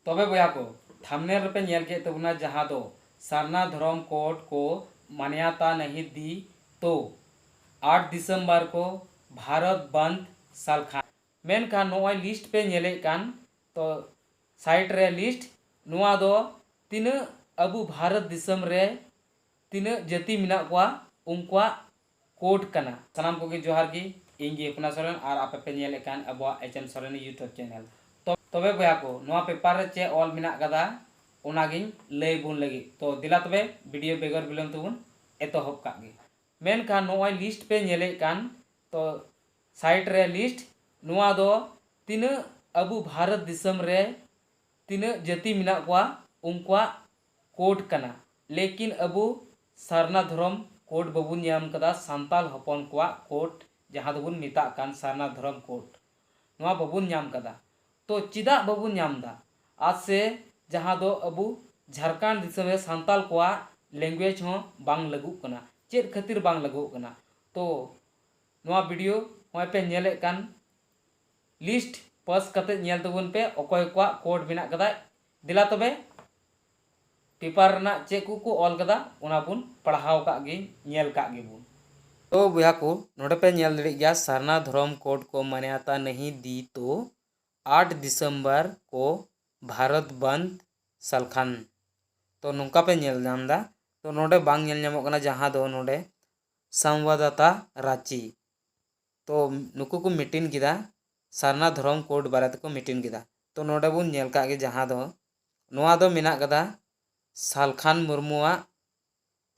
तबे बया को थंबनेल रे पे नेल के तबना जहां दो सारना धर्म कोड को मान्यता नहीं दी तो 8 दिसंबर को भारत बंद सालखान मेनखान नोय लिस्ट पे नेले कान तो साइट रे लिस्ट नुआ दो तीन अबु भारत दिसम रे तीन जाति मिना कोआ उनका कोड कना सनाम को जोहार की इंगी अपना सोरेन और आपे पे नेले कान अब एचएम सोरेन यूट्यूब चैनल तबे बया को नोआ पेपर रे चे ऑल मिना कदा ओनागिन लय बुन लगी तो दिला तबे वीडियो बेगर बिलम तबुन एतोहब कागे मेनखान नोय लिस्ट पे नेले कान तो साइट रे लिस्ट नुआ दो तीन अबु भारत दिसम रे तीन जाति मिना कोआ उनका कोड कना लेकिन अबु सारना धर्म कोड बाबुन नाम कदा सांताल हपन कोआ कोड जहां दबुन मिता कान सारना धर्म कोड नोआ बाबुन नाम कदा तो चिदा बाबुन नाम दा आज से जहां दो अबु झारखंड दिसम रे सांताल कोआ लैंग्वेज हो बांग लगू कना चेद खातिर बांग लगू कना तो नोआ वीडियो होय पे नेले कान लिस्ट पास कते नेल तबुन पे अकोय कोआ कोड बिना कदा दिला तबे पेपर ना चे को ऑल कदा उना बुन पढ़ाव का गे नेल का गे बुन तो बुया को नोडे पे नेल दड़ी गया सारना धर्म कोड को मान्यता नहीं दी तो 8 दिसंबर को भारत बंद सालखान तो नौका पे नेल नामदा तो नोडे बांग नेल नामो कना जहां दो नोडे संवाददाता रांची तो नुकु को मीटिंग किदा सारना धर्म कोड बारे को मीटिंग किदा तो नोडे बुन नेल का गे जहां दो नोआ दो मिना कदा सालखान मुर्मुआ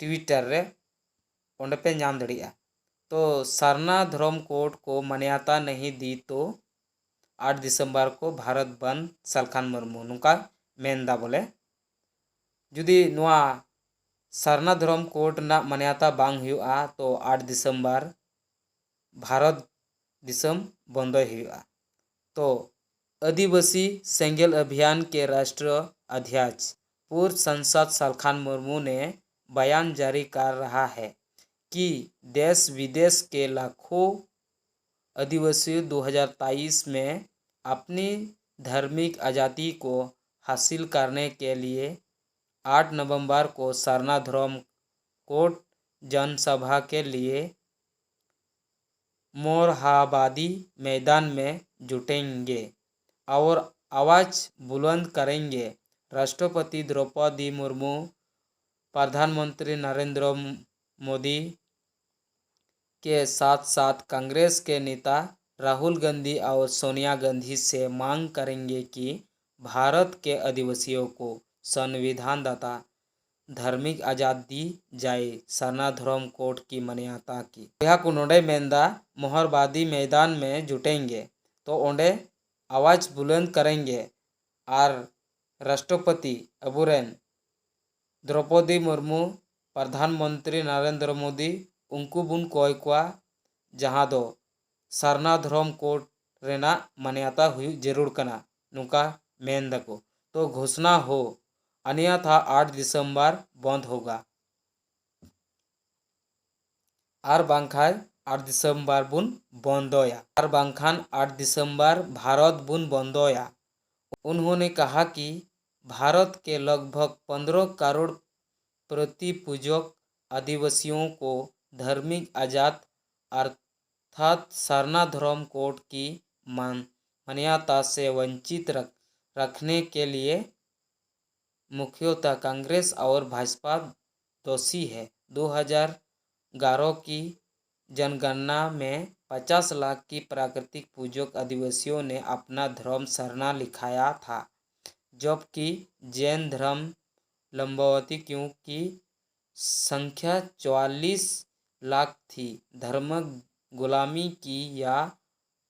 ट्विटर रे ओंडे पे नाम दड़िया तो सारना धर्म कोड को मान्यता नहीं दी तो 8 दिसंबर को भारत बंद सालखान मुर्मू नुका मेनदा बोले जुदी नुआ सारना धर्म कोड ना मान्यता बांग हुआ तो 8 दिसंबर भारत दिसम बंद हुआ तो आदिवासी सेंगेल अभियान के राष्ट्रीय अध्यक्ष पूर्व सांसद सालखान मुर्मू ने बयान जारी कर रहा है कि देश विदेश के लाखों आदिवासी 2023 में अपनी धार्मिक आज़ादी को हासिल करने के लिए 8 नवंबर को सारना धर्म कोड जनसभा के लिए मोरहाबादी मैदान में जुटेंगे और आवाज़ बुलंद करेंगे। राष्ट्रपति द्रौपदी मुर्मू, प्रधानमंत्री नरेंद्र मोदी के साथ साथ कांग्रेस के नेता राहुल गांधी और सोनिया गांधी से मांग करेंगे कि भारत के आदिवासियों को संविधानदाता धार्मिक आज़ादी जाए सारना धर्म कोड की मान्यता की यह को नोडे मेंदा मोहरबादी मैदान में जुटेंगे तो ओंडे आवाज़ बुलंद करेंगे और राष्ट्रपति अबुरेन द्रौपदी मुर्मू प्रधानमंत्री नरेंद्र मोदी उनको बुन कोय कोआ जहां दो सारना धर्म कोड रेना मान्यता हुई जरूर कना नुका मेन दको तो घोषणा हो अन्यथा 8 दिसंबर बंद होगा और बांखाय 8 दिसंबर बुन बंदोया और बांखान 8 दिसंबर भारत बुन बंदोया। उन्होंने कहा कि भारत के लगभग 15 करोड़ प्रति पूजक आदिवासियों को धार्मिक आज़ाद अर्थात सारना धर्म कोड की मान्यता से वंचित रखने के लिए मुख्यतः कांग्रेस और भाजपा दोषी है। 2011 की जनगणना में 50 लाख की प्राकृतिक पूजक आदिवासियों ने अपना धर्म सरना लिखाया था, जबकि जैन धर्म लंबावती क्योंकि संख्या 44 लाख थी। धर्म गुलामी की या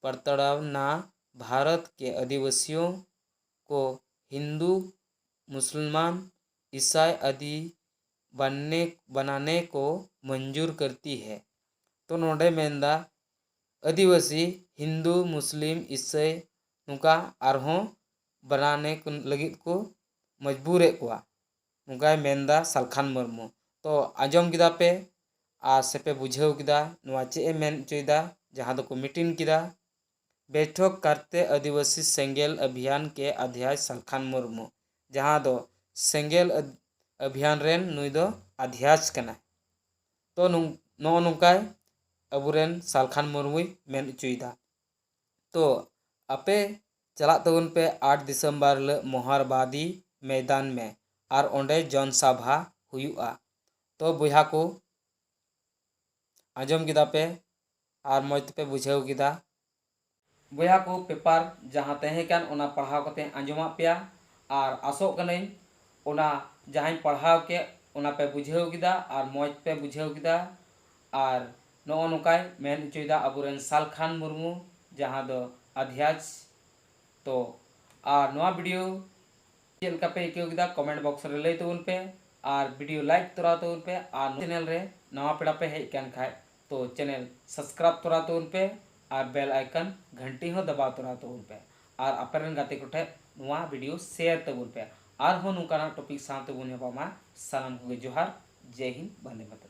प्रताड़ना भारत के आदिवासियों को हिंदू, मुसलमान, ईसाई आदि बनाने को मंजूर करती है। तो नोडे मेंदा आदिवासी हिंदू, मुस्लिम, ईसाई नुका आरहों बनाने लगित को मजबूर कोआ नुका मेंदा सालखान मुर्मू। तो आजम किदा पे आ सेपे बुझाव किदा नुआ चे मेन चोयदा जहां दो को मीटिंग किदा बैठक करते आदिवासी सेंगेल अभियान के अध्यक्ष सलखान मुर्मू जहाँ दो सेंगेल अभियान रेन नुई दो अध्यक्ष कना तो नो नोंकाय अबुरेन सलखान मुर्मू मेन उचुईदा तो आपे चला तबन पे 8 दिसंबर हिलग मोहरबादी मैदान में और ओंडे जनसभा हुयुआ तो बुहा को आजम किदा पे और मज पे बुझाव किदा बुहा को पेपर जहाँ तहेकन ओना पढ़ाव कते आंजमा पेया और आसोग कनई ओना जहाँ पढ़ाव के ओना पे बुझाव किदा और मज पे बुझाव किदा और नो नोकाय मेन उचुईदा अबुरेन सलखान मुर्मू जहाँ दो अध्यक्ष तो और नवा वीडियो चलका पे इको किदा कमेंट बॉक्स रे लई तबन पे और वीडियो लाइक तोरा तबन पे और चैनल रे नवा पेड़ा पे हेज कान खाय तो चैनल सब्सक्राइब तोरा तबन पे और बेल आइकन घंटी हो दबा तोरा तबन पे और अपरेन गाते कोठे नवा वीडियो शेयर तबन पे और हो नुकाना टॉपिक साथ तबन हेबामा सलाम को जोहार जय हिंद वंदे मातरम।